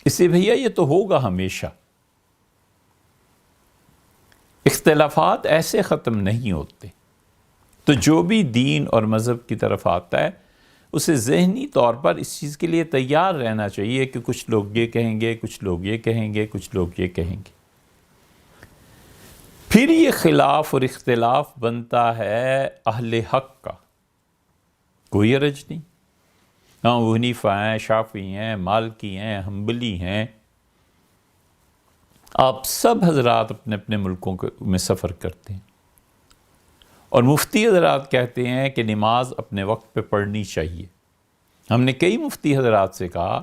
اس سے بھیا یہ تو ہوگا ہمیشہ، اختلافات ایسے ختم نہیں ہوتے. تو جو بھی دین اور مذہب کی طرف آتا ہے اسے ذہنی طور پر اس چیز کے لیے تیار رہنا چاہیے کہ کچھ لوگ یہ کہیں گے، کچھ لوگ یہ کہیں گے، کچھ لوگ یہ کہیں گے. پھر یہ خلاف اور اختلاف بنتا ہے اہل حق کا، کوئی حرج نہیں. ہاں، وہ حنیفہ ہیں، شافعی ہیں، مالکی ہیں، حنبلی ہیں، آپ سب حضرات اپنے اپنے ملکوں میں سفر کرتے ہیں، اور مفتی حضرات کہتے ہیں کہ نماز اپنے وقت پہ پڑھنی چاہیے. ہم نے کئی مفتی حضرات سے کہا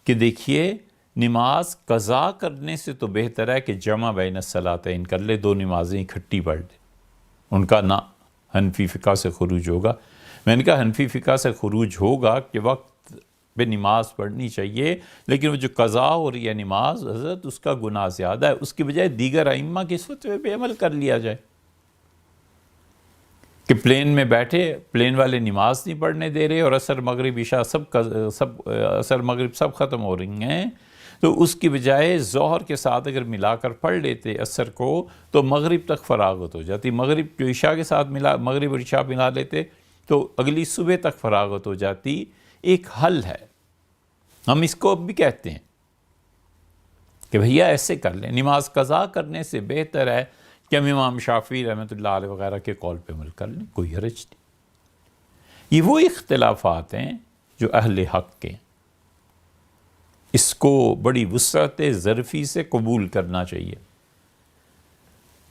کہ دیکھیے، نماز قضا کرنے سے تو بہتر ہے کہ جمع بین الصلاتین کر لے، دو نمازیں اکٹھی پڑھ لے. ان کا نہ حنفی فقہ سے خروج ہوگا. میں نے کہا حنفی فقہ سے خروج ہوگا کہ وقت پہ نماز پڑھنی چاہیے، لیکن وہ جو قضا ہو رہی ہے نماز، حضرت اس کا گناہ زیادہ ہے، اس کی بجائے دیگر ائمہ کے اس فتوے پہ عمل کر لیا جائے کہ پلین میں بیٹھے، پلین والے نماز نہیں پڑھنے دے رہے اور عصر مغرب عشاء عصر مغرب سب ختم ہو رہی ہیں، تو اس کی بجائے ظہر کے ساتھ اگر ملا کر پڑھ لیتے عصر کو تو مغرب تک فراغت ہو جاتی. مغرب جو عشاء کے ساتھ مغرب اور عشاء ملا لیتے تو اگلی صبح تک فراغت ہو جاتی. ایک حل ہے، ہم اس کو اب بھی کہتے ہیں کہ بھیا ایسے کر لیں. نماز قضا کرنے سے بہتر ہے کہ ہم امام شافعی رحمۃ اللہ علیہ وغیرہ کے قول پہ عمل کر لیں، کوئی حرج نہیں. یہ وہ اختلافات ہیں جو اہل حق کے ہیں، اس کو بڑی وسعت ظرفی سے قبول کرنا چاہیے.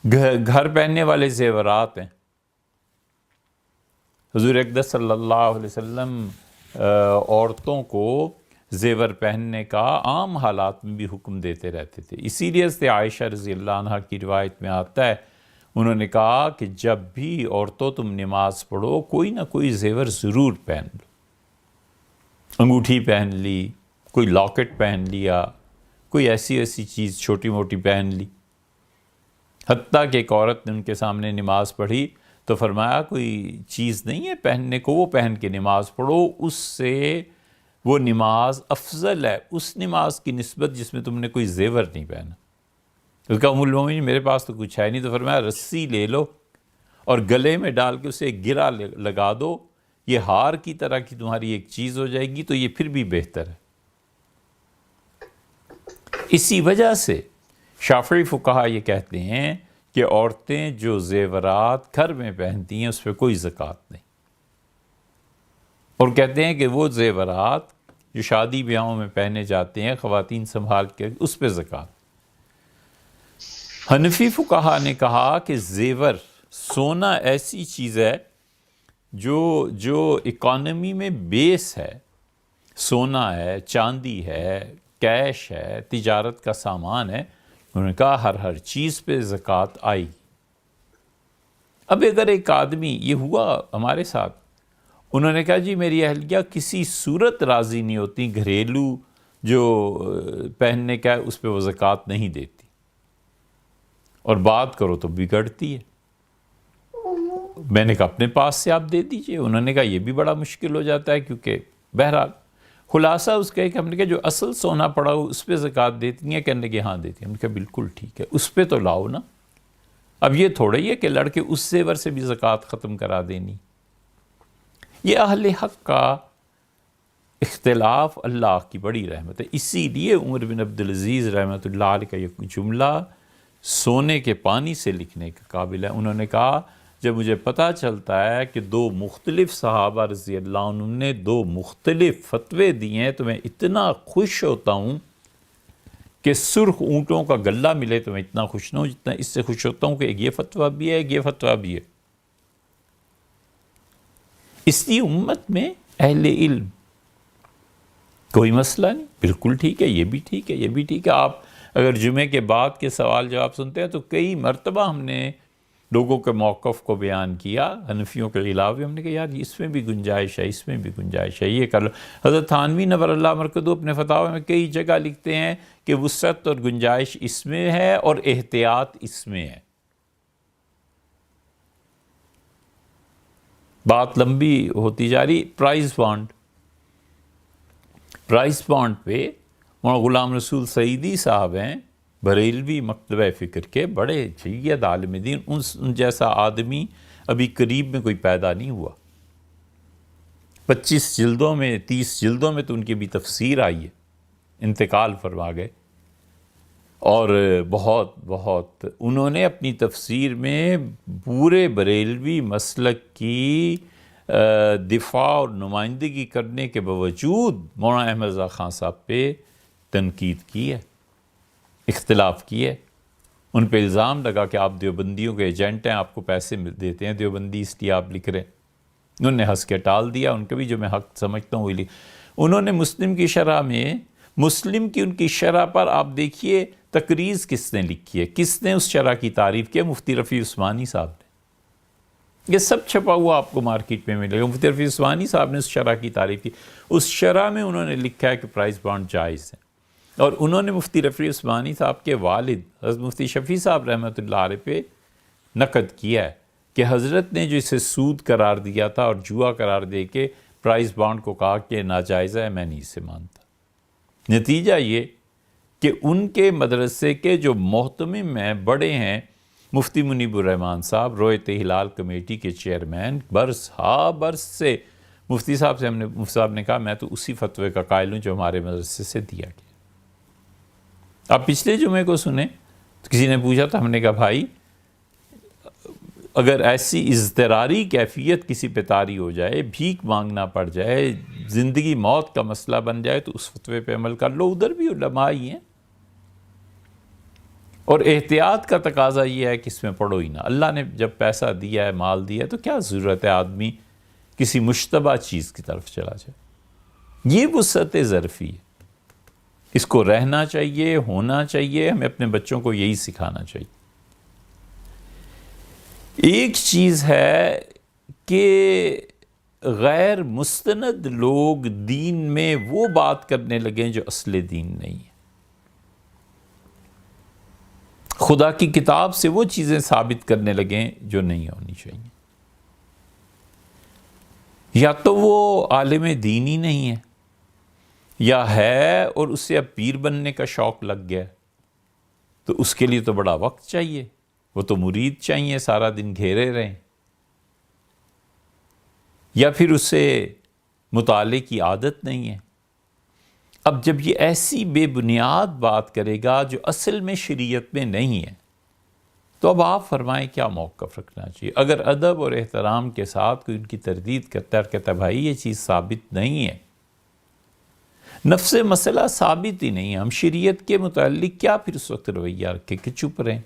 گھر پہننے والے زیورات ہیں، حضور اقدس صلی اللہ علیہ وسلم عورتوں کو زیور پہننے کا عام حالات میں بھی حکم دیتے رہتے تھے. اسی لیے سے عائشہ رضی اللہ عنہ کی روایت میں آتا ہے، انہوں نے کہا کہ جب بھی عورتوں تم نماز پڑھو کوئی نہ کوئی زیور ضرور پہن لو. انگوٹھی پہن لی، کوئی لاکٹ پہن لیا، کوئی ایسی چیز چھوٹی موٹی پہن لی. حتیٰ کہ ایک عورت نے ان کے سامنے نماز پڑھی تو فرمایا کوئی چیز نہیں ہے پہننے کو، وہ پہن کے نماز پڑھو، اس سے وہ نماز افضل ہے اس نماز کی نسبت جس میں تم نے کوئی زیور نہیں پہنا. اس کا ام المومنین میرے پاس تو کچھ ہے نہیں، تو فرمایا رسی لے لو اور گلے میں ڈال کے اسے گرا لگا دو، یہ ہار کی طرح کی تمہاری ایک چیز ہو جائے گی، تو یہ پھر بھی بہتر ہے. اسی وجہ سے شافعی فقہا یہ کہتے ہیں کہ عورتیں جو زیورات گھر میں پہنتی ہیں اس پہ کوئی زکوٰۃ نہیں، اور کہتے ہیں کہ وہ زیورات جو شادی بیاہوں میں پہنے جاتے ہیں خواتین سنبھال کے، اس پہ زکوٰۃ. حنفی فقہا نے کہا کہ زیور، سونا ایسی چیز ہے جو اکانومی میں بیس ہے، سونا ہے، چاندی ہے، کیش ہے، تجارت کا سامان ہے. انہوں نے کہا ہر چیز پہ زکوٰۃ آئی. اب اگر ایک آدمی، یہ ہوا ہمارے ساتھ، انہوں نے کہا جی میری اہلیہ کسی صورت راضی نہیں ہوتی، گھریلو جو پہننے کا ہے اس پہ وہ زکوٰۃ نہیں دیتی، اور بات کرو تو بگڑتی ہے. میں نے کہا اپنے پاس سے آپ دے دیجئے. انہوں نے کہا یہ بھی بڑا مشکل ہو جاتا ہے، کیونکہ بہرحال خلاصہ اس کا ایک، ہم نے کہا جو اصل سونا پڑا ہو اس پہ زکوٰۃ دیتی ہیں؟ کہنے لگے ہاں دیتی ہیں. ہم نے کہا بالکل ٹھیک ہے، اس پہ تو لاؤ نا. اب یہ تھوڑا ہی ہے کہ لڑکے اس زیور سے بھی زکوٰۃ ختم کرا دینی. یہ اہل حق کا اختلاف اللہ کی بڑی رحمت ہے. اسی لیے عمر بن عبدالعزیز رحمۃ اللہ علیہ کا یہ جملہ سونے کے پانی سے لکھنے کے قابل ہے. انہوں نے کہا جب مجھے پتہ چلتا ہے کہ دو مختلف صحابہ رضی اللہ عنہ نے دو مختلف فتوے دیے ہیں تو میں اتنا خوش ہوتا ہوں کہ سرخ اونٹوں کا گلہ ملے تو میں اتنا خوش نہ ہوں جتنا اس سے خوش ہوتا ہوں کہ ایک یہ فتویٰ بھی ہے، ایک یہ فتویٰ بھی ہے. اس لیے امت میں اہل علم، کوئی مسئلہ نہیں، بالکل ٹھیک ہے، یہ بھی ٹھیک ہے، یہ بھی ٹھیک ہے. آپ اگر جمعے کے بعد کے سوال جواب سنتے ہیں تو کئی مرتبہ ہم نے لوگوں کے موقف کو بیان کیا، حنفیوں کے علاوہ ہم نے کہا یار اس میں بھی گنجائش ہے، اس میں بھی گنجائش ہے، یہ کر لو. حضرت تھانوی نور اللہ مرکزہ اپنے فتاوی میں کئی جگہ لکھتے ہیں کہ وسعت اور گنجائش اس میں ہے اور احتیاط اس میں ہے. بات لمبی ہوتی جا رہی. پرائز بانڈ پہ مولانا غلام رسول سعیدی صاحب ہیں، بریلوی مکتبہ فکر کے بڑے جید عالم دین، ان جیسا آدمی ابھی قریب میں کوئی پیدا نہیں ہوا. 25 جلدوں میں 30 جلدوں میں تو ان کی بھی تفسیر آئی ہے، انتقال فرما گئے. اور بہت انہوں نے اپنی تفسیر میں پورے بریلوی مسلک کی دفاع اور نمائندگی کرنے کے باوجود مولانا احمد رضا خان صاحب پہ تنقید کی ہے، اختلاف کی ہے. ان پہ الزام لگا کہ آپ دیوبندیوں کے ایجنٹ ہیں، آپ کو پیسے دیتے ہیں دیوبندی، اس لیے آپ لکھ رہے ہیں. انہوں نے ہنس کے ٹال دیا. ان کا بھی جو میں حق سمجھتا ہوں وہی انہوں نے مسلم کی شرح میں، مسلم کی ان کی شرح پر آپ دیکھیے تقریض کس نے لکھی ہے، کس نے اس شرح کی تعریف کی ہے؟ مفتی رفیع عثمانی صاحب نے. یہ سب چھپا ہوا آپ کو مارکیٹ میں ملے گا. مفتی رفیع عثمانی صاحب نے اس شرح کی تعریف کی. اس شرح میں انہوں نے لکھا ہے کہ پرائز بانڈ جائز ہے. اور انہوں نے مفتی رفیع عثمانی صاحب کے والد حضرت مفتی شفیع صاحب رحمۃ اللہ علیہ پہ نقد کیا ہے کہ حضرت نے جو اسے سود قرار دیا تھا اور جوا قرار دے کے پرائز بانڈ کو کہا کہ ناجائز ہے، میں نہیں اسے مانتا. نتیجہ یہ کہ ان کے مدرسے کے جو محتمم ہیں، بڑے ہیں، مفتی منیب الرحمان صاحب رویت ہلال کمیٹی کے چیئرمین، برس سے مفتی صاحب نے کہا میں تو اسی فتوے کا قائل ہوں جو ہمارے مدرسے سے دیا گیا. آپ پچھلے جمعے کو سنیں تو کسی نے پوچھا تھا، ہم نے کہا بھائی اگر ایسی اضطراری کیفیت کسی پہ طاری ہو جائے، بھیک مانگنا پڑ جائے، زندگی موت کا مسئلہ بن جائے تو اس فتوے پہ عمل کر لو. ادھر بھی علماء ہی ہیں. اور احتیاط کا تقاضا یہ ہے کہ اس میں پڑھو ہی نہ. اللہ نے جب پیسہ دیا ہے، مال دیا ہے، تو کیا ضرورت ہے آدمی کسی مشتبہ چیز کی طرف چلا جائے. یہ وسعت ظرفی ہے، اس کو رہنا چاہیے، ہونا چاہیے. ہمیں اپنے بچوں کو یہی سکھانا چاہیے. ایک چیز ہے کہ غیر مستند لوگ دین میں وہ بات کرنے لگیں جو اصل دین نہیں ہے. خدا کی کتاب سے وہ چیزیں ثابت کرنے لگیں جو نہیں ہونی چاہیے. یا تو وہ عالم دین ہی نہیں ہے، یا ہے اور اسے اب پیر بننے کا شوق لگ گیا، تو اس کے لیے تو بڑا وقت چاہیے. وہ تو مرید چاہیے سارا دن گھیرے رہیں. یا پھر اسے مطالعے کی عادت نہیں ہے. اب جب یہ ایسی بے بنیاد بات کرے گا جو اصل میں شریعت میں نہیں ہے، تو اب آپ فرمائیں کیا موقف رکھنا چاہیے. اگر ادب اور احترام کے ساتھ کوئی ان کی تردید کرتا ہے اور کہتا ہے بھائی یہ چیز ثابت نہیں ہے، نفس مسئلہ ثابت ہی نہیں ہے، ہم شریعت کے متعلق کیا پھر اس وقت رویہ رکھے کہ چپ رہیں.